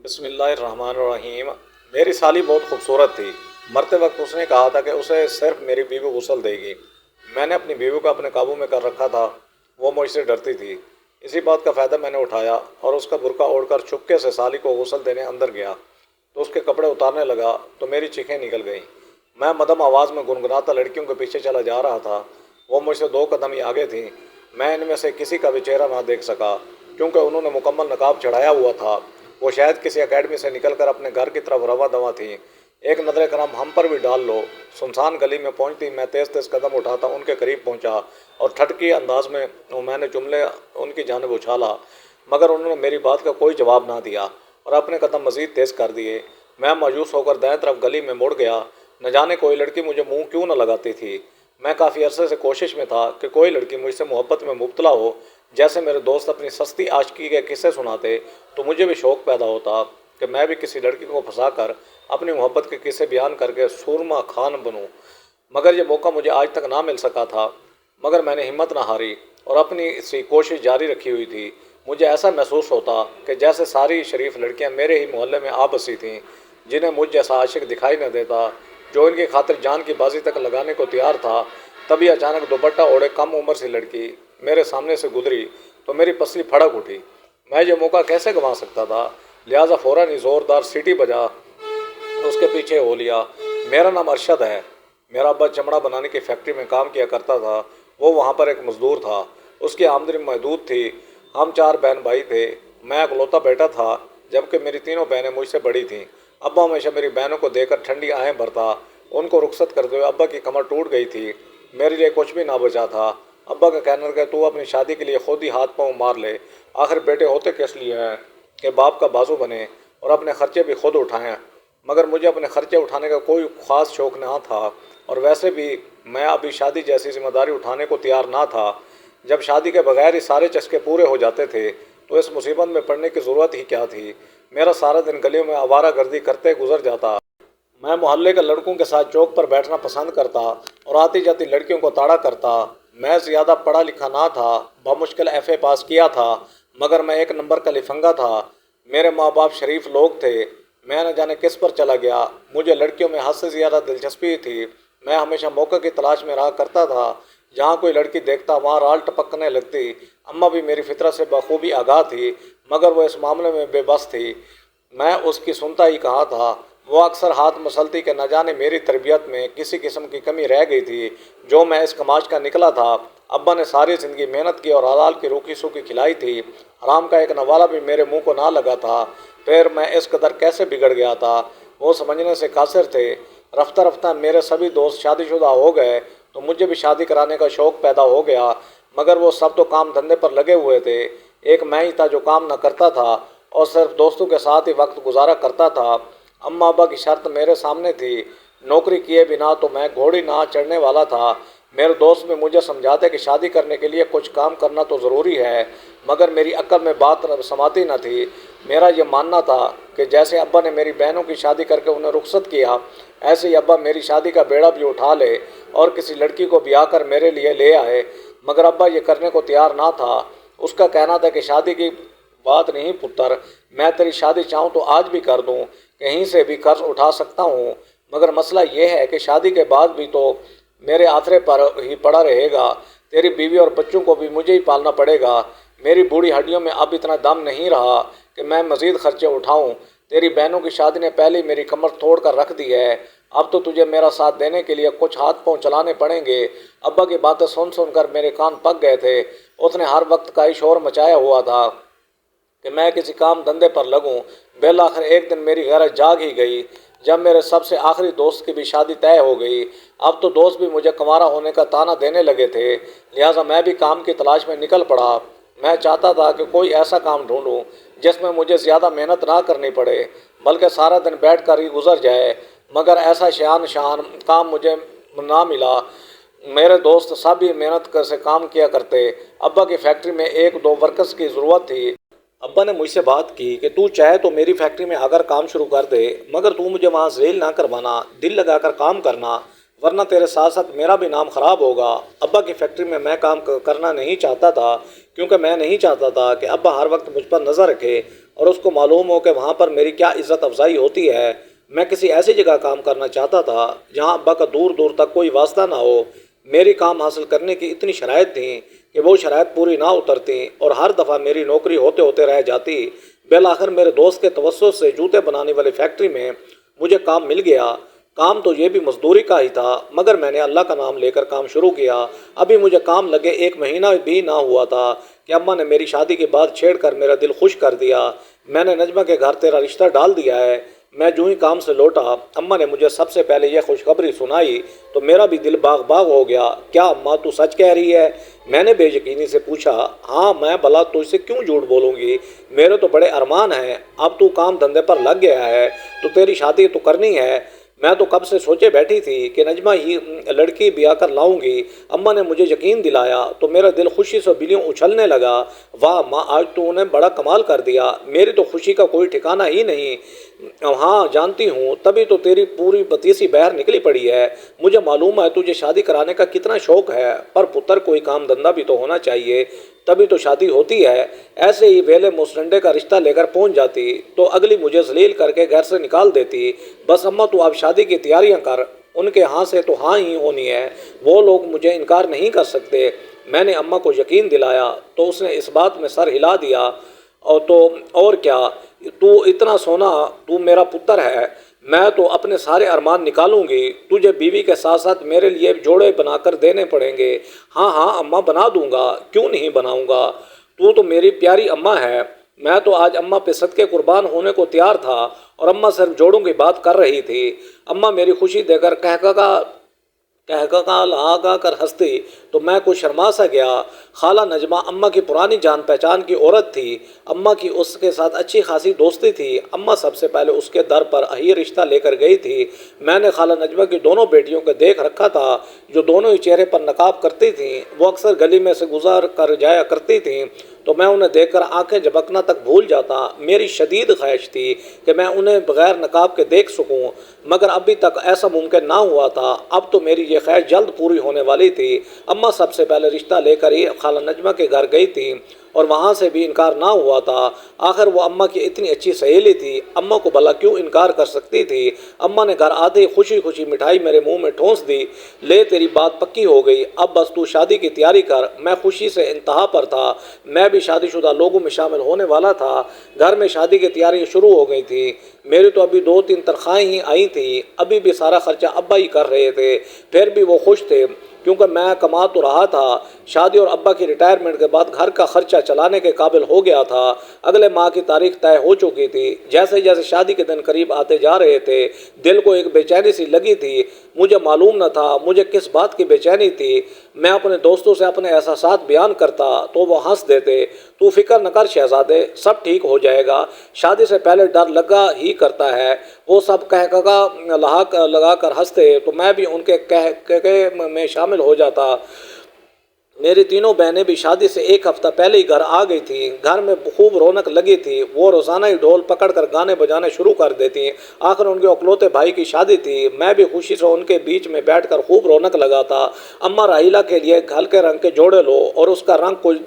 بسم اللہ الرحمن الرحیم۔ میری سالی بہت خوبصورت تھی۔ مرتے وقت اس نے کہا تھا کہ اسے صرف میری بیوی غسل دے گی۔ میں نے اپنی بیوی کو اپنے قابو میں کر رکھا تھا، وہ مجھ سے ڈرتی تھی۔ اسی بات کا فائدہ میں نے اٹھایا اور اس کا برقع اوڑھ کر چپکے سے سالی کو غسل دینے اندر گیا تو اس کے کپڑے اتارنے لگا تو میری چیخیں نکل گئیں۔ میں مدھم آواز میں گنگناتا لڑکیوں کے پیچھے چلا جا رہا تھا۔ وہ مجھ سے 2 قدم ہی آگے تھیں۔ میں ان میں سے کسی کا بھی چہرہ نہ دیکھ سکا کیونکہ انہوں نے مکمل نقاب چڑھایا ہوا تھا۔ وہ شاید کسی اکیڈمی سے نکل کر اپنے گھر کی طرف رواں دواں تھیں۔ ایک نظر کرم ہم پر بھی ڈال لو۔ سنسان گلی میں پہنچتی میں تیز تیز قدم اٹھاتا ان کے قریب پہنچا اور ٹھٹکی انداز میں نے جملے ان کی جانب اچھالا، مگر انہوں نے میری بات کا کوئی جواب نہ دیا اور اپنے قدم مزید تیز کر دیے۔ میں مایوس ہو کر دائیں طرف گلی میں مڑ گیا۔ نہ جانے کوئی لڑکی مجھے منہ کیوں نہ لگاتی تھی۔ میں کافی عرصے سے کوشش میں تھا کہ کوئی لڑکی مجھ سے محبت میں مبتلا ہو۔ جیسے میرے دوست اپنی سستی عاشقی کے قصے سناتے تو مجھے بھی شوق پیدا ہوتا کہ میں بھی کسی لڑکی کو پھنسا کر اپنی محبت کے قصے بیان کر کے سورما خان بنوں، مگر یہ موقع مجھے آج تک نہ مل سکا تھا۔ مگر میں نے ہمت نہ ہاری اور اپنی سی کوشش جاری رکھی ہوئی تھی۔ مجھے ایسا محسوس ہوتا کہ جیسے ساری شریف لڑکیاں میرے ہی محلے میں آ بسی تھیں، جنہیں مجھ جیسا عاشق دکھائی نہ دیتا جو ان کی خاطر جان کی بازی تک لگانے کو تیار تھا۔ تبھی اچانک دوپٹہ اوڑھے کم عمر سی لڑکی میرے سامنے سے گزری تو میری پسلی پھڑک اٹھی۔ میں یہ موقع کیسے گنوا سکتا تھا، لہٰذا فوراً ہی زوردار سیٹی بجا اس کے پیچھے ہو لیا۔ میرا نام ارشد ہے۔ میرا ابا چمڑا بنانے کی فیکٹری میں کام کیا کرتا تھا۔ وہ وہاں پر ایک مزدور تھا۔ اس کی آمدنی محدود تھی۔ ہم 4 بہن بھائی تھے۔ میں اکلوتا بیٹا تھا جبکہ میری تینوں بہنیں مجھ سے بڑی تھیں۔ ابا ہمیشہ میری بہنوں کو دیکھ کر ٹھنڈی آہیں بھرتا۔ ان کو رخصت کرتے ہوئے ابا کی کمر ٹوٹ گئی تھی۔ میرے لیے کچھ بھی نہ بچا تھا۔ ابا کا کہنا تھا کہ تو اپنی شادی کے لیے خود ہی ہاتھ پاؤں مار لے، آخر بیٹے ہوتے کس لیے ہیں کہ باپ کا بازو بنے اور اپنے خرچے بھی خود اٹھائیں۔ مگر مجھے اپنے خرچے اٹھانے کا کوئی خاص شوق نہ تھا اور ویسے بھی میں ابھی شادی جیسی ذمہ داری اٹھانے کو تیار نہ تھا۔ جب شادی کے بغیر ہی سارے چسکے پورے ہو جاتے تھے تو اس مصیبت میں پڑنے کی ضرورت ہی کیا تھی۔ میرا سارا دن گلیوں میں آوارہ گردی کرتے گزر جاتا۔ میں محلے کے لڑکوں کے ساتھ چوک پر بیٹھنا پسند کرتا اور آتی جاتی لڑکیوں کو تاڑا کرتا۔ میں زیادہ پڑھا لکھا نہ تھا، بمشکل ایف اے پاس کیا تھا، مگر میں 1 نمبر کا لفنگا تھا۔ میرے ماں باپ شریف لوگ تھے۔ میں نہ جانے کس پر چلا گیا۔ مجھے لڑکیوں میں حد سے زیادہ دلچسپی تھی۔ میں ہمیشہ موقع کی تلاش میں رہا کرتا تھا۔ جہاں کوئی لڑکی دیکھتا وہاں رال ٹپکنے لگتی۔ اماں بھی میری فطرت سے بخوبی آگاہ تھی، مگر وہ اس معاملے میں بے بس تھی۔ میں اس کی سنتا ہی کہا تھا۔ وہ اکثر ہاتھ مسلتی کہ نہ جانے میری تربیت میں کسی قسم کی کمی رہ گئی تھی جو میں اس کماش کا نکلا تھا۔ ابا نے ساری زندگی محنت کی اور حلال کی روکھی سوکھی کھلائی تھی۔ حرام کا ایک نوالا بھی میرے منہ کو نہ لگا تھا۔ پھر میں اس قدر کیسے بگڑ گیا تھا، وہ سمجھنے سے قاصر تھے۔ رفتہ رفتہ میرے سبھی دوست شادی شدہ ہو گئے تو مجھے بھی شادی کرانے کا شوق پیدا ہو گیا، مگر وہ سب تو کام دھندے پر لگے ہوئے تھے۔ ایک میں ہی تھا جو کام نہ کرتا تھا اور صرف دوستوں کے ساتھ ہی وقت گزارا کرتا تھا۔ اماں ابا کی شرط میرے سامنے تھی، نوکری کیے بنا تو میں گھوڑی نہ چڑھنے والا تھا۔ میرے دوست بھی مجھے سمجھاتے کہ شادی کرنے کے لیے کچھ کام کرنا تو ضروری ہے، مگر میری عقل میں بات سماتی نہ تھی۔ میرا یہ ماننا تھا کہ جیسے ابا نے میری بہنوں کی شادی کر کے انہیں رخصت کیا، ایسے ہی ابا میری شادی کا بیڑا بھی اٹھا لے اور کسی لڑکی کو بیاہ کر میرے لیے لے آئے، مگر ابا یہ کرنے کو تیار نہ تھا۔ اس کا کہنا تھا کہ شادی کی بات نہیں پتر، میں تیری شادی چاہوں تو آج بھی کر دوں، کہیں سے بھی قرض اٹھا سکتا ہوں، مگر مسئلہ یہ ہے کہ شادی کے بعد بھی تو میرے آترے پر ہی پڑا رہے گا۔ تیری بیوی اور بچوں کو بھی مجھے ہی پالنا پڑے گا۔ میری بوڑھی ہڈیوں میں اب اتنا دم نہیں رہا کہ میں مزید خرچے اٹھاؤں۔ تیری بہنوں کی شادی نے پہلے ہی میری کمر توڑ کر رکھ دی ہے۔ اب تو تجھے میرا ساتھ دینے کے لیے کچھ ہاتھ پاؤں چلانے پڑیں گے۔ ابا کی باتیں سن سن کر میرے کان پک گئے تھے۔ اس نے ہر وقت کا ہی شور مچایا ہوا تھا کہ میں کسی کام دھندے پر لگوں۔ بالآخر ایک دن میری غیرت جاگ ہی گئی جب میرے سب سے آخری دوست کی بھی شادی طے ہو گئی۔ اب تو دوست بھی مجھے کنوارا ہونے کا طعنہ دینے لگے تھے، لہٰذا میں بھی کام کی تلاش میں نکل پڑا۔ میں چاہتا تھا کہ کوئی ایسا کام ڈھونڈوں جس میں مجھے زیادہ محنت نہ کرنی پڑے بلکہ سارا دن بیٹھ کر ہی گزر جائے، مگر ایسا شان کام مجھے نہ ملا۔ میرے دوست سب ہی محنت سے کام کیا کرتے۔ ابا کی فیکٹری میں 1-2 ورکرز کی ضرورت تھی۔ ابا نے مجھ سے بات کی کہ تو چاہے تو میری فیکٹری میں اگر کام شروع کر دے، مگر تو مجھے وہاں ذیل نہ کروانا، دل لگا کر کام کرنا، ورنہ تیرے ساتھ ساتھ میرا بھی نام خراب ہوگا۔ ابا کی فیکٹری میں میں کام کرنا نہیں چاہتا تھا کیونکہ میں نہیں چاہتا تھا کہ ابا ہر وقت مجھ پر نظر رکھے اور اس کو معلوم ہو کہ وہاں پر میری کیا عزت افزائی ہوتی ہے۔ میں کسی ایسی جگہ کام کرنا چاہتا تھا جہاں ابا کا دور دور تک کوئی واسطہ نہ ہو۔ میری کام حاصل کرنے کی اتنی شرائط تھیں کہ وہ شرائط پوری نہ اترتیں اور ہر دفعہ میری نوکری ہوتے ہوتے رہ جاتی۔ بالآخر میرے دوست کے توسط سے جوتے بنانے والی فیکٹری میں مجھے کام مل گیا۔ کام تو یہ بھی مزدوری کا ہی تھا، مگر میں نے اللہ کا نام لے کر کام شروع کیا۔ ابھی مجھے کام لگے 1 مہینہ بھی نہ ہوا تھا کہ اماں نے میری شادی کے بعد چھیڑ کر میرا دل خوش کر دیا۔ میں نے نجمہ کے گھر تیرا رشتہ ڈال دیا ہے۔ میں جو ہی کام سے لوٹا اماں نے مجھے سب سے پہلے یہ خوشخبری سنائی تو میرا بھی دل باغ باغ ہو گیا۔ کیا اماں تو سچ کہہ رہی ہے؟ میں نے بے یقینی سے پوچھا۔ ہاں، میں بھلا تجھ سے کیوں جھوٹ بولوں گی؟ میرے تو بڑے ارمان ہیں۔ اب تو کام دھندے پر لگ گیا ہے تو تیری شادی تو کرنی ہے۔ میں تو کب سے سوچے بیٹھی تھی کہ نجمہ ہی لڑکی بیاہ کر لاؤں گی۔ اماں نے مجھے یقین دلایا تو میرا دل خوشی سے بلیوں اچھلنے لگا۔ واہ ماں، آج تو نے بڑا کمال کر دیا۔ میری تو خوشی کا کوئی ٹھکانہ ہی نہیں۔ ہاں جانتی ہوں، تبھی تو تیری پوری بتیسی بہر نکلی پڑی ہے۔ مجھے معلوم ہے تجھے شادی کرانے کا کتنا شوق ہے، پر پتر کوئی کام دھندہ بھی تو ہونا چاہیے، تبھی تو شادی ہوتی ہے۔ ایسے ہی ویلے مسٹنڈے کا رشتہ لے کر پہنچ جاتی تو اگلی مجھے ذلیل کر کے گھر سے نکال دیتی۔ بس اماں تو اب شادی کی تیاریاں کر، ان کے ہاں سے تو ہاں ہی ہونی ہے، وہ لوگ مجھے انکار نہیں کر سکتے۔ میں نے اماں کو یقین دلایا تو اس نے اس بات میں سر ہلا دیا۔ اور کیا، تو اتنا سونا، تو میرا پتر ہے، میں تو اپنے سارے ارمان نکالوں گی۔ تجھے بیوی کے ساتھ ساتھ میرے لیے جوڑے بنا کر دینے پڑیں گے۔ ہاں ہاں اماں، بنا دوں گا، کیوں نہیں بناؤں گا، تو میری پیاری اماں ہے۔ میں تو آج اماں پہ صدقے قربان ہونے کو تیار تھا اور اماں صرف جوڑوں کی بات کر رہی تھی۔ اماں میری خوشی دے کر لگا کر ہنستی تو میں کچھ شرما سا گیا۔ خالہ نجمہ اماں کی پرانی جان پہچان کی عورت تھی۔ اماں کی اس کے ساتھ اچھی خاصی دوستی تھی۔ اماں سب سے پہلے اس کے در پر ہی رشتہ لے کر گئی تھی۔ میں نے خالہ نجمہ کی دونوں بیٹیوں کو دیکھ رکھا تھا جو دونوں ہی چہرے پر نقاب کرتی تھیں۔ وہ اکثر گلی میں سے گزر کر جایا کرتی تھیں تو میں انہیں دیکھ کر آنکھیں جھپکنا تک بھول جاتا۔ میری شدید خواہش تھی کہ میں انہیں بغیر نقاب کے دیکھ سکوں، مگر ابھی تک ایسا ممکن نہ ہوا تھا۔ اب تو میری یہ خواہش جلد پوری ہونے والی تھی۔ اماں سب سے پہلے رشتہ لے کر ہی خالہ نجمہ کے گھر گئی تھی اور وہاں سے بھی انکار نہ ہوا تھا۔ آخر وہ اماں کی اتنی اچھی سہیلی تھی، اماں کو بھلا کیوں انکار کر سکتی تھی؟ اماں نے گھر آتے ہی خوشی خوشی مٹھائی میرے منہ میں ٹھونس دی۔ لے تیری بات پکی ہو گئی، اب بس تو شادی کی تیاری کر۔ میں خوشی سے انتہا پر تھا۔ میں بھی شادی شدہ لوگوں میں شامل ہونے والا تھا۔ گھر میں شادی کی تیاری شروع ہو گئی تھی۔ میری تو ابھی 2-3 تنخواہیں ہی آئی تھیں، ابھی بھی سارا خرچہ ابا ہی کر رہے تھے، پھر بھی وہ خوش تھے کیونکہ میں کما تو رہا تھا۔ شادی اور ابا کی ریٹائرمنٹ کے بعد گھر کا خرچہ چلانے کے قابل ہو گیا تھا۔ اگلے ماہ کی تاریخ طے ہو چکی تھی۔ جیسے جیسے شادی کے دن قریب آتے جا رہے تھے دل کو ایک بے چینی سی لگی تھی۔ مجھے معلوم نہ تھا مجھے کس بات کی بے چینی تھی۔ میں اپنے دوستوں سے اپنے احساسات بیان کرتا تو وہ ہنس دیتے۔ تو فکر نہ کر شہزادے، سب ٹھیک ہو جائے گا، شادی سے پہلے ڈر لگا ہی کرتا ہے، وہ سب لگا کر ہنستے تو میں بھی ان کے کہے میں شامل ہو جاتا۔ میری تینوں بہنیں بھی شادی سے 1 ہفتہ پہلے ہی گھر آ گئی تھیں۔ گھر میں خوب رونق لگی تھی۔ وہ روزانہ ہی ڈھول پکڑ کر گانے بجانے شروع کر دیتی۔ آخر ان کے اکلوتے بھائی کی شادی تھی۔ میں بھی خوشی سے ان کے بیچ میں بیٹھ کر خوب رونق لگاتا۔ اماں راحیلہ کے لیے ہلکے رنگ کے جوڑے لو اور اس کا رنگ کچھ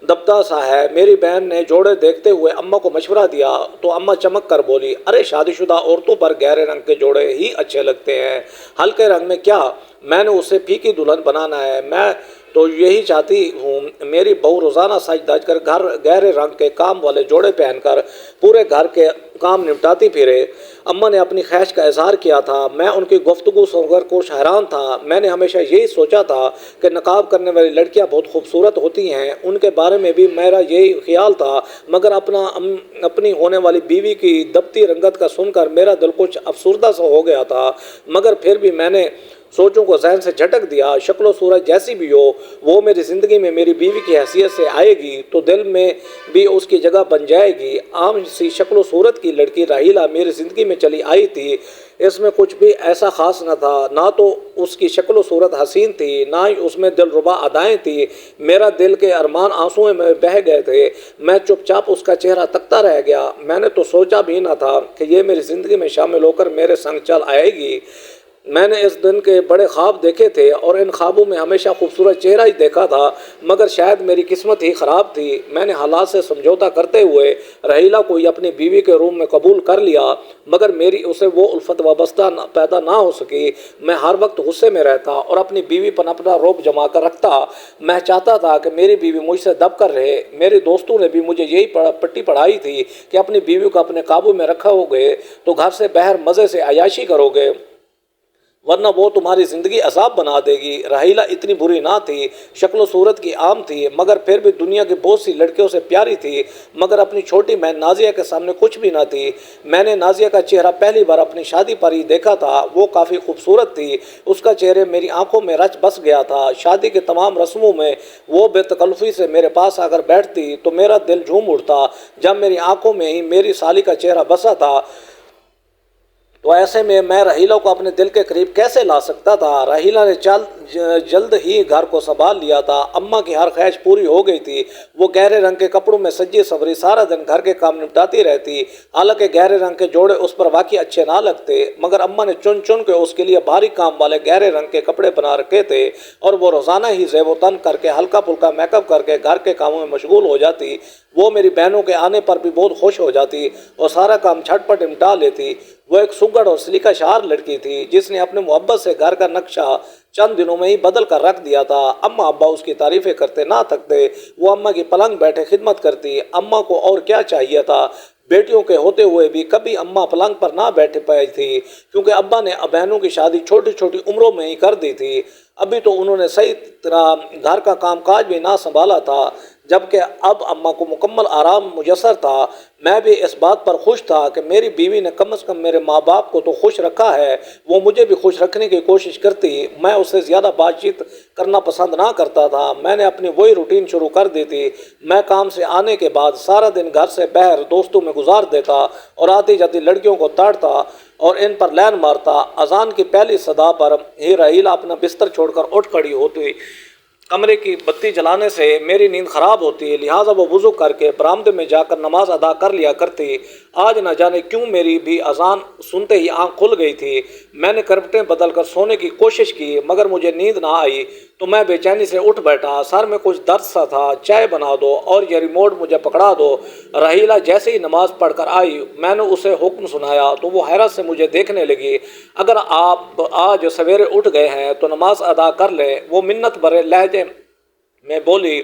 دبتا سا ہے۔ میری بہن نے جوڑے دیکھتے ہوئے اماں کو مشورہ دیا تو اماں چمک کر بولی، ارے شادی شدہ عورتوں پر گہرے رنگ کے جوڑے ہی اچھے لگتے ہیں، ہلکے رنگ میں کیا، میں نے اسے پھیکی دلہن بنانا ہے، میں تو یہی چاہتی ہوں میری بہو روزانہ سج دج کر گہرے رنگ کے کام والے جوڑے پہن کر پورے گھر کے کام نپٹاتی پھرے۔ اماں نے اپنی خواہش کا اظہار کیا تھا۔ میں ان کی گفتگو سن کر کچھ حیران تھا۔ میں نے ہمیشہ یہی سوچا تھا کہ نقاب کرنے والی لڑکیاں بہت خوبصورت ہوتی ہیں، ان کے بارے میں بھی میرا یہی خیال تھا، مگر اپنی ہونے والی بیوی کی دبتی رنگت کا سن کر میرا دل کچھ افسردہ سا ہو گیا تھا، مگر پھر بھی میں نے سوچوں کو ذہن سے جھٹک دیا۔ شکل و صورت جیسی بھی ہو، وہ میری زندگی میں میری بیوی کی حیثیت سے آئے گی تو دل میں بھی اس کی جگہ بن جائے گی۔ عام سی شکل و صورت کی لڑکی راحیلہ میری زندگی میں چلی آئی تھی۔ اس میں کچھ بھی ایسا خاص نہ تھا، نہ تو اس کی شکل و صورت حسین تھی، نہ ہی اس میں دلربا ادائیں تھیں۔ میرا دل کے ارمان آنسوؤں میں بہہ گئے تھے۔ میں چپ چاپ اس کا چہرہ تکتا رہ گیا۔ میں نے تو سوچا بھی نہ تھا کہ یہ میری زندگی میں شامل ہو کر میرے سنگ چل آئے گی۔ میں نے اس دن کے بڑے خواب دیکھے تھے اور ان خوابوں میں ہمیشہ خوبصورت چہرہ ہی دیکھا تھا، مگر شاید میری قسمت ہی خراب تھی۔ میں نے حالات سے سمجھوتا کرتے ہوئے رحیلہ کو ہی اپنی بیوی کے روم میں قبول کر لیا، مگر میری اسے وہ الفت وابستہ پیدا نہ ہو سکی۔ میں ہر وقت غصے میں رہتا اور اپنی بیوی پر اپنا رعب جما کر رکھتا۔ میں چاہتا تھا کہ میری بیوی مجھ سے دب کر رہے۔ میرے دوستوں نے بھی مجھے یہی پٹی پڑھائی تھی کہ اپنی بیوی کو اپنے قابو میں رکھو گے تو گھر سے باہر مزے سے عیاشی کرو گے، ورنہ وہ تمہاری زندگی عذاب بنا دے گی۔ رحیلہ اتنی بری نہ تھی، شکل و صورت کی عام تھی، مگر پھر بھی دنیا کی بہت سی لڑکیوں سے پیاری تھی، مگر اپنی چھوٹی بہن نازیہ کے سامنے کچھ بھی نہ تھی۔ میں نے نازیہ کا چہرہ پہلی بار اپنی شادی پر ہی دیکھا تھا۔ وہ کافی خوبصورت تھی، اس کا چہرہ میری آنکھوں میں رچ بس گیا تھا۔ شادی کے تمام رسموں میں وہ بے تکلفی سے میرے پاس آ کر بیٹھتی تو میرا دل جھوم اٹھتا۔ جب میری آنکھوں میں ہی میری سالی کا چہرہ بسا تھا تو ایسے میں رحیلہ کو اپنے دل کے قریب کیسے لا سکتا تھا؟ رحیلہ نے جلد ہی گھر کو سنبھال لیا تھا۔ اماں کی ہر خواہش پوری ہو گئی تھی۔ وہ گہرے رنگ کے کپڑوں میں سجی سوری سارا دن گھر کے کام نپٹاتی رہتی۔ حالانکہ گہرے رنگ کے جوڑے اس پر واقعی اچھے نہ لگتے، مگر اماں نے چن چن کے اس کے لیے بھاری کام والے گہرے رنگ کے کپڑے بنا رکھے تھے اور وہ روزانہ ہی زیب و تن کر کے ہلکا پھلکا میک اپ کر کے گھر کے کاموں میں مشغول ہو جاتی۔ وہ میری بہنوں کے آنے پر بھی بہت خوش ہو جاتی اور سارا کام جھٹ پٹ نپٹا لیتی۔ وہ ایک سگڑ اور سلیقہ شعار لڑکی تھی جس نے اپنے محبت سے گھر کا نقشہ چند دنوں میں ہی بدل کر رکھ دیا تھا۔ اماں ابا اس کی تعریفیں کرتے نہ تھکتے۔ وہ اماں کی پلنگ بیٹھے خدمت کرتی۔ اماں کو اور کیا چاہیے تھا؟ بیٹیوں کے ہوتے ہوئے بھی کبھی اماں پلنگ پر نہ بیٹھ پائی تھی، کیونکہ ابا نے بہنوں کی شادی چھوٹی چھوٹی عمروں میں ہی کر دی تھی۔ ابھی تو انہوں نے صحیح طرح گھر کا کام کاج بھی نہ سنبھالا تھا، جبکہ اب اماں کو مکمل آرام میسر تھا۔ میں بھی اس بات پر خوش تھا کہ میری بیوی نے کم از کم میرے ماں باپ کو تو خوش رکھا ہے، وہ مجھے بھی خوش رکھنے کی کوشش کرتی۔ میں اس سے زیادہ بات چیت کرنا پسند نہ کرتا تھا۔ میں نے اپنی وہی روٹین شروع کر دی تھی۔ میں کام سے آنے کے بعد سارا دن گھر سے باہر دوستوں میں گزار دیتا اور آتی جاتی لڑکیوں کو تاڑتا اور ان پر لین مارتا۔ اذان کی پہلی صدا پر ہی رحیلہ اپنا بستر چھوڑ کر اٹھ کھڑی ہوتی۔ کمرے کی بتی جلانے سے میری نیند خراب ہوتی، لہٰذا وہ وضو کر کے برآمدے میں جا کر نماز ادا کر لیا کرتی۔ آج نہ جانے کیوں میری بھی اذان سنتے ہی آنکھ کھل گئی تھی۔ میں نے کروٹیں بدل کر سونے کی کوشش کی، مگر مجھے نیند نہ آئی تو میں بے چینی سے اٹھ بیٹھا۔ سر میں کچھ درد سا تھا۔ چائے بنا دو اور یہ ریموٹ مجھے پکڑا دو۔ رحیلہ جیسے ہی نماز پڑھ کر آئی، میں نے اسے حکم سنایا تو وہ حیرت سے مجھے دیکھنے لگی۔ اگر آپ آج سویرے اٹھ گئے ہیں تو نماز ادا کر لیں، وہ منت بھرے لہجے میں بولی۔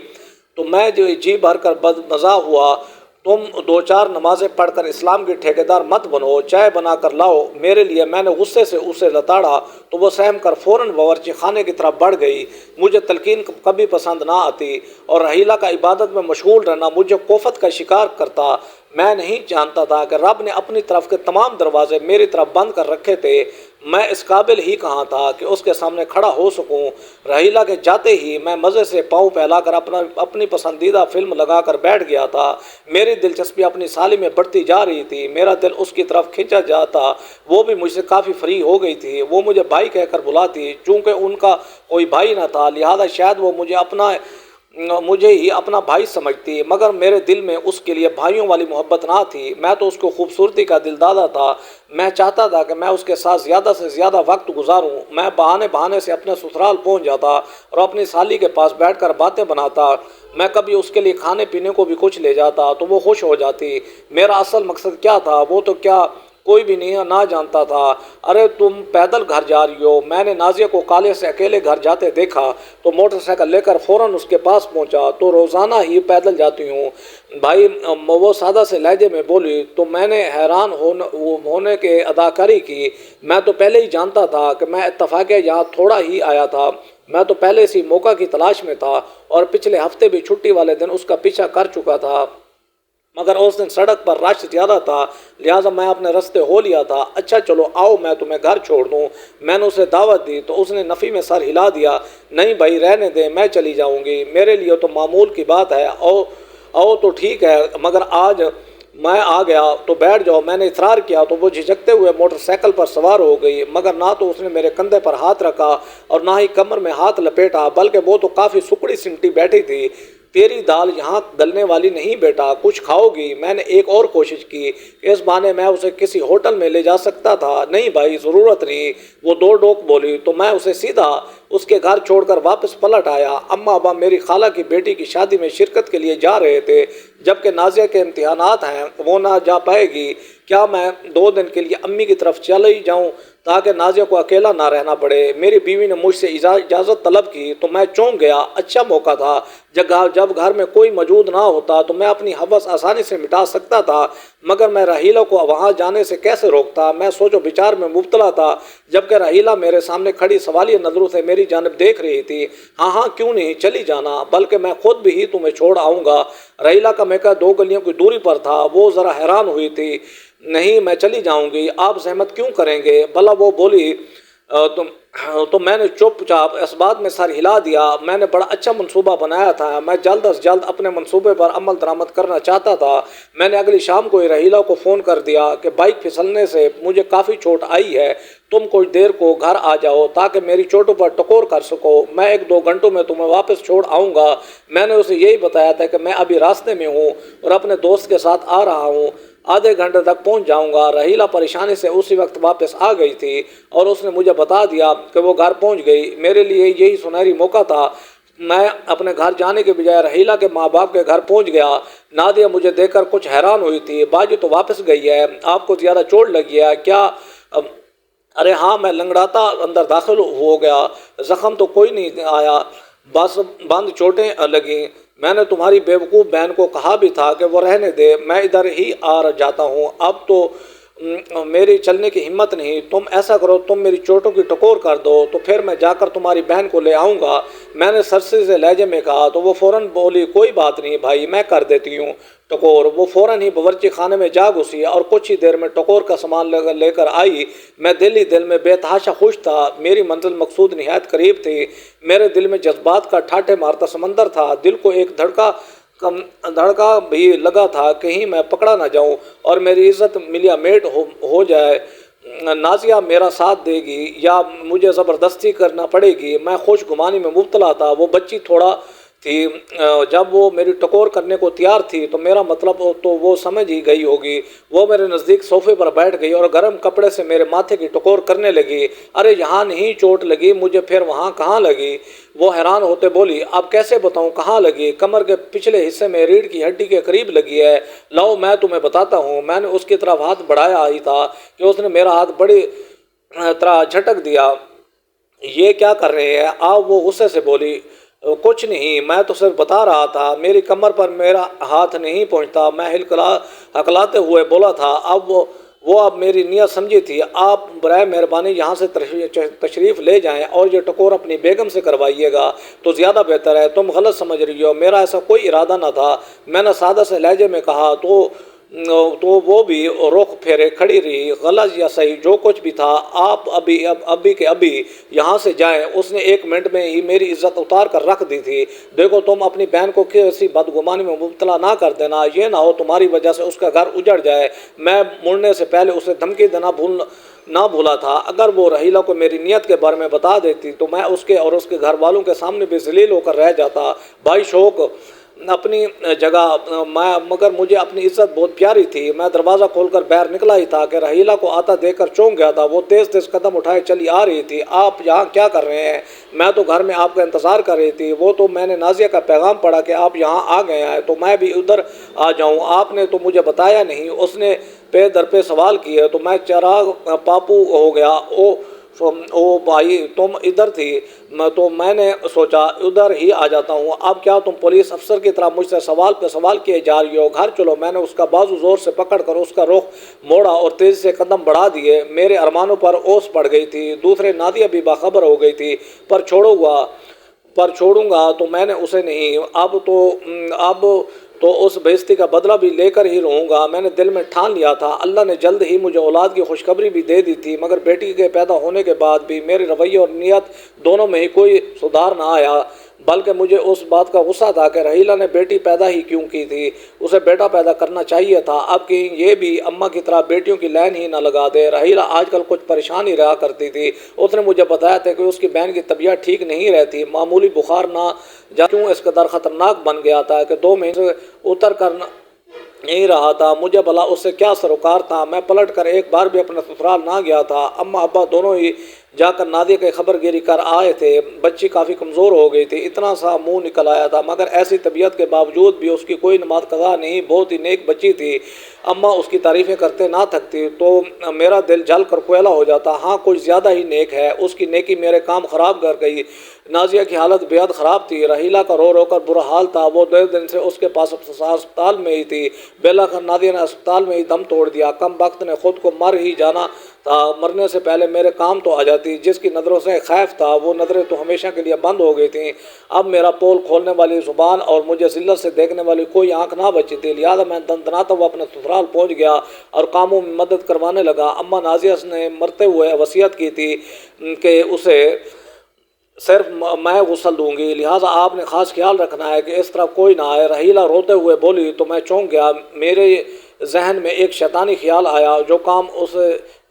تو میں جو جی بھر کر مزہ ہوا، تم دو چار نمازیں پڑھ کر اسلام کی ٹھیکیدار مت بنو، چائے بنا کر لاؤ میرے لیے۔ میں نے غصے سے اسے لتاڑا تو وہ سہم کر فوراً باورچی خانے کی طرف بڑھ گئی۔ مجھے تلقین کبھی پسند نہ آتی اور رحیلہ کا عبادت میں مشغول رہنا مجھے کوفت کا شکار کرتا۔ میں نہیں جانتا تھا کہ رب نے اپنی طرف کے تمام دروازے میری طرف بند کر رکھے تھے۔ میں اس قابل ہی کہاں تھا کہ اس کے سامنے کھڑا ہو سکوں۔ رحیلہ کے جاتے ہی میں مزے سے پاؤں پھیلا کر اپنی پسندیدہ فلم لگا کر بیٹھ گیا تھا۔ میری دلچسپی اپنی سالی میں بڑھتی جا رہی تھی، میرا دل اس کی طرف کھینچا جاتا۔ وہ بھی مجھ سے کافی فری ہو گئی تھی۔ وہ مجھے بھائی کہہ کر بلاتی، چونکہ ان کا کوئی بھائی نہ تھا، لہذا شاید وہ مجھے ہی اپنا بھائی سمجھتی، مگر میرے دل میں اس کے لیے بھائیوں والی محبت نہ تھی۔ میں تو اس کو خوبصورتی کا دلدادہ تھا۔ میں چاہتا تھا کہ میں اس کے ساتھ زیادہ سے زیادہ وقت گزاروں۔ میں بہانے سے اپنے سسرال پہنچ جاتا اور اپنی سالی کے پاس بیٹھ کر باتیں بناتا۔ میں کبھی اس کے لیے کھانے پینے کو بھی کچھ لے جاتا تو وہ خوش ہو جاتی۔ میرا اصل مقصد کیا تھا وہ تو کیا کوئی بھی نہ جانتا تھا۔ ارے تم پیدل گھر جا رہی ہو؟ میں نے نازیہ کو کالج سے اکیلے گھر جاتے دیکھا تو موٹر سائیکل لے کر فوراً اس کے پاس پہنچا۔ تو روزانہ ہی پیدل جاتی ہوں بھائی، وہ سادہ سے لہجے میں بولی۔ تو میں نے حیران ہونے کے اداکاری کی۔ میں تو پہلے ہی جانتا تھا کہ میں اتفاقیہ یہاں تھوڑا ہی آیا تھا۔ میں تو پہلے اسی موقع کی تلاش میں تھا اور پچھلے ہفتے بھی چھٹی والے دن اس کا پیچھا کر چکا تھا، مگر اس دن سڑک پر رش زیادہ تھا، لہٰذا میں اپنے رستے ہو لیا تھا۔ اچھا چلو آؤ میں تمہیں گھر چھوڑ دوں۔ میں نے اسے دعوت دی تو اس نے نفی میں سر ہلا دیا۔ نہیں بھائی رہنے دیں، میں چلی جاؤں گی، میرے لیے تو معمول کی بات ہے۔ آؤ تو ٹھیک ہے، مگر آج میں آ گیا تو بیٹھ جاؤ۔ میں نے اصرار کیا تو وہ جھجکتے ہوئے موٹر سائیکل پر سوار ہو گئی، مگر نہ تو اس نے میرے کندھے پر ہاتھ رکھا اور نہ ہی کمر میں ہاتھ لپیٹا، بلکہ وہ تو کافی سکڑی سمٹی بیٹھی تھی۔ تیری دال یہاں گلنے والی نہیں بیٹا، کچھ کھاؤ گی؟ میں نے ایک اور کوشش کی کہ اس بہانے میں اسے کسی ہوٹل میں لے جا سکتا تھا۔ نہیں بھائی، ضرورت نہیں، وہ دو ڈوک بولی تو میں اسے سیدھا اس کے گھر چھوڑ کر واپس پلٹ آیا۔ اماں ابا میری خالہ کی بیٹی کی شادی میں شرکت کے لیے جا رہے تھے، جبکہ نازیہ کے امتحانات ہیں، وہ نہ جا پائے گی۔ کیا میں 2 دن کے لیے امی کی طرف چلی جاؤں تاکہ نازیہ کو اکیلا نہ رہنا پڑے؟ میری بیوی نے مجھ سے اجازت طلب کی تو میں چونک گیا۔ اچھا موقع تھا، جب گھر میں کوئی موجود نہ ہوتا تو میں اپنی ہوس آسانی سے مٹا سکتا تھا، مگر میں راحیلہ کو وہاں جانے سے کیسے روکتا؟ میں سوچ و بچار میں مبتلا تھا، جبکہ راحیلہ میرے سامنے کھڑی سوالیہ نظروں سے میری جانب دیکھ رہی تھی۔ ہاں ہاں کیوں نہیں، چلی جانا، بلکہ میں خود بھی ہی تمہیں چھوڑ آؤں گا۔ راحیلہ کا میکہ 2 گلیوں کی دوری پر تھا، وہ ذرا حیران ہوئی تھی۔ نہیں، میں چلی جاؤں گی، آپ زحمت کیوں کریں گے؟ بھلا وہ بولی۔ تو میں نے چپ چاپ اس بات میں سر ہلا دیا۔ میں نے بڑا اچھا منصوبہ بنایا تھا، میں جلد از جلد اپنے منصوبے پر عمل درآمد کرنا چاہتا تھا۔ میں نے اگلی شام کو ہی راحیلہ کو فون کر دیا کہ بائک پھسلنے سے مجھے کافی چوٹ آئی ہے، تم کچھ دیر کو گھر آ جاؤ تاکہ میری چوٹوں پر ٹکور کر سکو، میں 1-2 گھنٹوں میں تمہیں واپس چھوڑ آؤں گا۔ میں نے اسے یہی بتایا تھا کہ میں ابھی راستے میں ہوں اور اپنے دوست کے ساتھ آ رہا ہوں، آدھے گھنٹے تک پہنچ جاؤں گا۔ راحیلہ پریشانی سے اسی وقت واپس آ گئی تھی اور اس نے مجھے بتا دیا کہ وہ گھر پہنچ گئی۔ میرے لیے یہی سنہری موقع تھا، میں اپنے گھر جانے کے بجائے راحیلہ کے ماں باپ کے گھر پہنچ گیا۔ نادیہ مجھے دیکھ کر کچھ حیران ہوئی تھی۔ باجی تو واپس گئی ہے، آپ کو زیادہ چوٹ لگی ہے کیا؟ ارے ہاں، میں لنگڑاتا اندر داخل ہو گیا، زخم تو کوئی نہیں آیا، بس بند چوٹیں لگیں۔ میں نے تمہاری بیوقوف بہن کو کہا بھی تھا کہ وہ رہنے دے، میں ادھر ہی آ جاتا ہوں، اب تو میری چلنے کی ہمت نہیں۔ تم ایسا کرو، تم میری چوٹوں کی ٹکور کر دو تو پھر میں جا کر تمہاری بہن کو لے آؤں گا۔ میں نے سرسری سے لہجے میں کہا تو وہ فوراً بولی کوئی بات نہیں بھائی، میں کر دیتی ہوں ٹکور۔ وہ فوراً ہی باورچی خانے میں جا گھسی اور کچھ ہی دیر میں ٹکور کا سامان لے کر آئی۔ میں دل ہی دل میں بے تحاشا خوش تھا، میری منزل مقصود نہایت قریب تھی۔ میرے دل میں جذبات کا ٹھاٹھے مارتا سمندر تھا، دل کو ایک دھڑکا بھی لگا تھا کہیں میں پکڑا نہ جاؤں اور میری عزت ملیا میٹ ہو جائے۔ نازیہ میرا ساتھ دے گی یا مجھے زبردستی کرنا پڑے گی؟ میں خوش گمانی میں مبتلا تھا۔ وہ بچی تھوڑا تھی، جب وہ میری ٹکور کرنے کو تیار تھی تو میرا مطلب تو وہ سمجھ ہی گئی ہوگی۔ وہ میرے نزدیک صوفے پر بیٹھ گئی اور گرم کپڑے سے میرے ماتھے کی ٹکور کرنے لگی۔ ارے یہاں نہیں چوٹ لگی مجھے، پھر وہاں کہاں لگی؟ وہ حیران ہوتے بولی اب کیسے بتاؤں کہاں لگی؟ کمر کے پچھلے حصے میں ریڑھ کی ہڈی کے قریب لگی ہے۔ لاؤ میں تمہیں بتاتا ہوں۔ میں نے اس کی طرف ہاتھ بڑھایا ہی تھا کہ اس نے میرا ہاتھ بڑی طرح جھٹک دیا۔ یہ کیا کر رہے ہیں آپ؟ وہ غصے سے بولی کچھ نہیں، میں تو صرف بتا رہا تھا، میری کمر پر میرا ہاتھ نہیں پہنچتا۔ میں ہکلاتے ہوئے بولا تھا۔ اب میری نیت سمجھی تھی، آپ برائے مہربانی یہاں سے تشریف لے جائیں اور یہ ٹکور اپنی بیگم سے کروائیے گا تو زیادہ بہتر ہے۔ تم غلط سمجھ رہی ہو، میرا ایسا کوئی ارادہ نہ تھا، میں نے سادہ سے لہجے میں کہا۔ تو وہ بھی رخ پھیرے کھڑی رہی۔ غلط یا صحیح جو کچھ بھی تھا، آپ ابھی کے ابھی یہاں سے جائیں۔ اس نے 1 منٹ میں ہی میری عزت اتار کر رکھ دی تھی۔ دیکھو تم اپنی بہن کو کسی بدگمانی میں مبتلا نہ کر دینا، یہ نہ ہو تمہاری وجہ سے اس کا گھر اجڑ جائے۔ میں مڑنے سے پہلے اسے دھمکی دینا نہ بھولا تھا، اگر وہ راحیلہ کو میری نیت کے بارے میں بتا دیتی تو میں اس کے اور اس کے گھر والوں کے سامنے بھی ذلیل ہو کر رہ جاتا۔ بھائی شوق اپنی جگہ، مگر مجھے اپنی عزت بہت پیاری تھی۔ میں دروازہ کھول کر باہر نکلا ہی تھا کہ راحیلہ کو آتا دیکھ کر چونک گیا تھا۔ وہ تیز تیز قدم اٹھائے چلی آ رہی تھی۔ آپ یہاں کیا کر رہے ہیں؟ میں تو گھر میں آپ کا انتظار کر رہی تھی۔ وہ تو میں نے نازیہ کا پیغام پڑھا کہ آپ یہاں آ گئے ہیں تو میں بھی ادھر آ جاؤں، آپ نے تو مجھے بتایا نہیں۔ اس نے پے در پہ سوال کیے تو میں چراغ پاپو ہو گیا۔ او بھائی تم ادھر تھی تو میں نے سوچا ادھر ہی آ جاتا ہوں۔ اب کیا تم پولیس افسر کی طرح مجھ سے سوال پہ سوال کیے جا رہی ہو؟ گھر چلو۔ میں نے اس کا بازو زور سے پکڑ کر اس کا رخ موڑا اور تیزی سے قدم بڑھا دیے۔ میرے ارمانوں پر اوس پڑ گئی تھی۔ دوسرے نادیہ بھی باخبر ہو گئی تھی، پر چھوڑوں گا تو میں نے اسے نہیں۔ اب تو اس بےعزتی کا بدلہ بھی لے کر ہی رہوں گا۔ میں نے دل میں ٹھان لیا تھا۔ اللہ نے جلد ہی مجھے اولاد کی خوشخبری بھی دے دی تھی، مگر بیٹی کے پیدا ہونے کے بعد بھی میرے رویے اور نیت دونوں میں ہی کوئی سدھار نہ آیا۔ بلکہ مجھے اس بات کا غصہ تھا کہ رحیلہ نے بیٹی پیدا ہی کیوں کی تھی، اسے بیٹا پیدا کرنا چاہیے تھا۔ اب کہیں یہ بھی اماں کی طرح بیٹیوں کی لائن ہی نہ لگا دے۔ رحیلہ آج کل کچھ پریشان ہی رہا کرتی تھی۔ اس نے مجھے بتایا تھا کہ اس کی بہن کی طبیعت ٹھیک نہیں رہتی، معمولی بخار نہ کیوں اس قدر خطرناک بن گیا تھا کہ 2 مہینے سے اتر کر نہیں رہا تھا۔ مجھے بھلا اس سے کیا سروکار تھا؟ میں پلٹ کر ایک بار بھی اپنے سسرال نہ گیا تھا۔ اماں ابا دونوں ہی جا کر نادیہ کی خبر گیری کر آئے تھے۔ بچی کافی کمزور ہو گئی تھی، اتنا سا منہ نکل آیا تھا، مگر ایسی طبیعت کے باوجود بھی اس کی کوئی نماز قضا نہیں، بہت ہی نیک بچی تھی۔ اماں اس کی تعریفیں کرتے نہ تھکتی تو میرا دل جل کر کوئلہ ہو جاتا۔ ہاں کچھ زیادہ ہی نیک ہے، اس کی نیکی میرے کام خراب کر گئی۔ نازیہ کی حالت بےحد خراب تھی، رحیلہ کا رو رو کر برا حال تھا۔ وہ 2 دن سے اس کے پاس اسپتال میں ہی تھی۔ بالآخر نازیہ نے اسپتال میں ہی دم توڑ دیا۔ کم وقت نے خود کو مر ہی جانا تھا، مرنے سے پہلے میرے کام تو آ جاتی۔ جس کی نظروں سے خائف تھا وہ نظریں تو ہمیشہ کے لیے بند ہو گئی تھیں۔ اب میرا پول کھولنے والی زبان اور مجھے ذلت سے دیکھنے والی کوئی آنکھ نہ بچی تھی، لہٰذا میں دندناتا ہوا اپنے سسرال پہنچ گیا اور کاموں میں مدد کروانے لگا۔ اماں نازیہ نے مرتے ہوئے وصیت کی تھی کہ اسے صرف میں غسل دوں گی، لہٰذا آپ نے خاص خیال رکھنا ہے کہ اس طرح کوئی نہ آئے۔ رحیلہ روتے ہوئے بولی تو میں چونک گیا۔ میرے ذہن میں ایک شیطانی خیال آیا، جو کام اس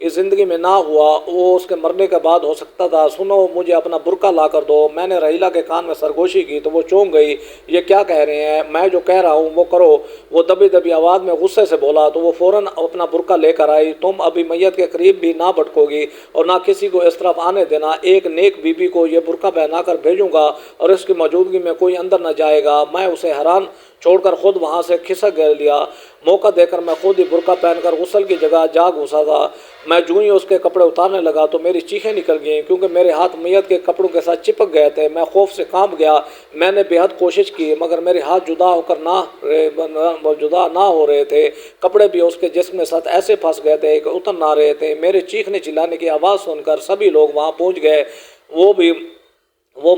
کی زندگی میں نہ ہوا وہ اس کے مرنے کے بعد ہو سکتا تھا۔ سنو، مجھے اپنا برقع لا کر دو۔ میں نے رحیلہ کے کان میں سرگوشی کی تو وہ چونک گئی۔ یہ کیا کہہ رہے ہیں؟ میں جو کہہ رہا ہوں وہ کرو۔ وہ دبی دبی آواز میں غصے سے بولا تو وہ فوراً اپنا برقع لے کر آئی۔ تم ابھی میت کے قریب بھی نہ بھٹکو گی اور نہ کسی کو اس طرف آنے دینا۔ ایک نیک بی بی کو یہ برقع پہنا کر بھیجوں گا اور اس کی موجودگی میں کوئی اندر نہ جائے گا۔ میں اسے حیران چھوڑ کر خود وہاں سے کھسک لیا۔ موقع دے کر میں خود ہی برقع پہن کر غسل کی جگہ جا گھسا تھا۔ میں جو ہی اس کے کپڑے اتارنے لگا تو میری چیخیں نکل گئیں، کیونکہ میرے ہاتھ میت کے کپڑوں کے ساتھ چپک گئے تھے۔ میں خوف سے کانپ گیا۔ میں نے بے حد کوشش کی مگر میرے ہاتھ جدا نہ ہو رہے تھے۔ کپڑے بھی اس کے جسم کے ساتھ ایسے پھنس گئے تھے کہ اتر نہ رہے تھے۔ میرے چیخنے چلانے کی آواز سن کر سبھی لوگ وہاں پہنچ گئے۔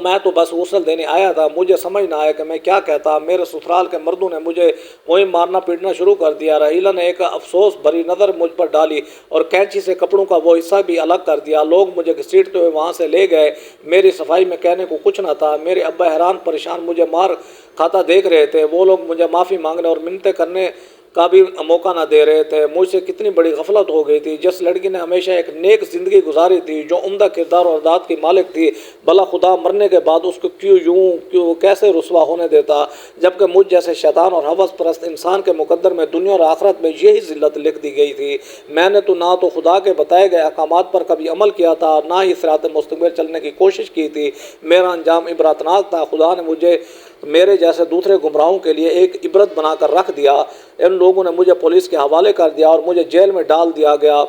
میں تو بس غسل دینے آیا تھا۔ مجھے سمجھ نہ آیا کہ میں کیا کہتا۔ میرے سسرال کے مردوں نے مجھے وہیں مارنا پیٹنا شروع کر دیا۔ رحیلہ نے ایک افسوس بھری نظر مجھ پر ڈالی اور کینچی سے کپڑوں کا وہ حصہ بھی الگ کر دیا۔ لوگ مجھے گھسیٹتے ہوئے وہاں سے لے گئے۔ میری صفائی میں کہنے کو کچھ نہ تھا۔ میرے ابا حیران پریشان مجھے مار کھاتا دیکھ رہے تھے۔ وہ لوگ مجھے معافی مانگنے اور منتیں کرنے کا بھی موقع نہ دے رہے تھے۔ مجھ سے کتنی بڑی غفلت ہو گئی تھی۔ جس لڑکی نے ہمیشہ ایک نیک زندگی گزاری تھی، جو عمدہ کردار اور ذات کی مالک تھی، بھلا خدا مرنے کے بعد اس کو کیوں کیسے رسوا ہونے دیتا، جبکہ مجھ جیسے شیطان اور ہوس پرست انسان کے مقدر میں دنیا اور آخرت میں یہی ذلت لکھ دی گئی تھی۔ میں نے تو نہ تو خدا کے بتائے گئے احکامات پر کبھی عمل کیا تھا، نہ ہی صراط مستقیم چلنے کی کوشش کی تھی۔ میرا انجام عبرتناک تھا۔ خدا نے مجھے میرے جیسے دوسرے گمراہوں کے لیے ایک عبرت بنا کر رکھ دیا۔ ان لوگوں نے مجھے پولیس کے حوالے کر دیا اور مجھے جیل میں ڈال دیا گیا۔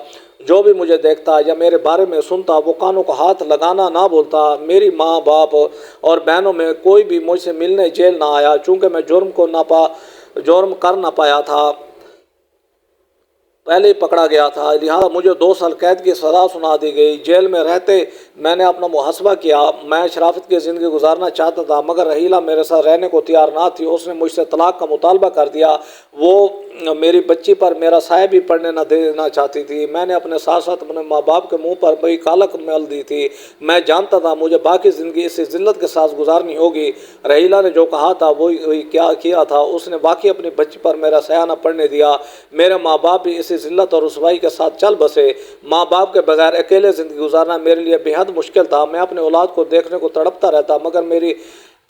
جو بھی مجھے دیکھتا یا میرے بارے میں سنتا وہ کانوں کو ہاتھ لگانا نہ بولتا۔ میری ماں باپ اور بہنوں میں کوئی بھی مجھ سے ملنے جیل نہ آیا، چونکہ میں جرم کر نہ پایا تھا، پہلے ہی پکڑا گیا تھا، لہٰذا مجھے 2 سال قید کی سزا سنا دی گئی۔ جیل میں رہتے میں نے اپنا محاسبہ کیا۔ میں شرافت کی زندگی گزارنا چاہتا تھا، مگر رحیلہ میرے ساتھ رہنے کو تیار نہ تھی۔ اس نے مجھ سے طلاق کا مطالبہ کر دیا۔ وہ میری بچی پر میرا سایہ بھی پڑنے نہ دینا چاہتی تھی۔ میں نے اپنے ساتھ ساتھ اپنے ماں باپ کے منہ پر بڑی کالک مل دی تھی۔ میں جانتا تھا مجھے باقی زندگی اسی ذلت کے ساتھ گزارنی ہوگی۔ رحیلہ نے جو کہا تھا وہی کیا تھا۔ اس نے واقعی اپنی بچی پر میرا سایہ نہ پڑنے دیا۔ میرے ماں باپ بھی اسی ذلت اور رسوائی کے ساتھ چل بسے۔ ماں باپ کے بغیر اکیلے زندگی گزارنا میرے لیے بے حد مشکل تھا۔ میں اپنے اولاد کو دیکھنے کو تڑپتا رہتا، مگر میری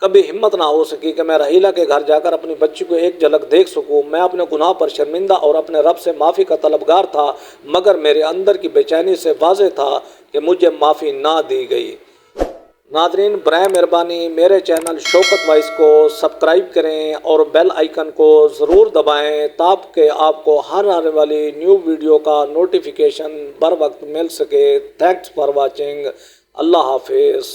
کبھی ہمت نہ ہو سکی کہ میں رحیلہ کے گھر جا کر اپنی بچی کو ایک جھلک دیکھ سکوں۔ میں اپنے گناہ پر شرمندہ اور اپنے رب سے معافی کا طلبگار تھا، مگر میرے اندر کی بے چینی سے واضح تھا کہ مجھے معافی نہ دی گئی۔ ناظرین، برائے مہربانی میرے چینل شوکت وائس کو سبسکرائب کریں اور بیل آئیکن کو ضرور دبائیں تاکہ آپ کو ہر آنے والی نیو ویڈیو کا نوٹیفیکیشن بر وقت مل سکے۔ Thanks for watching. اللہ حافظ۔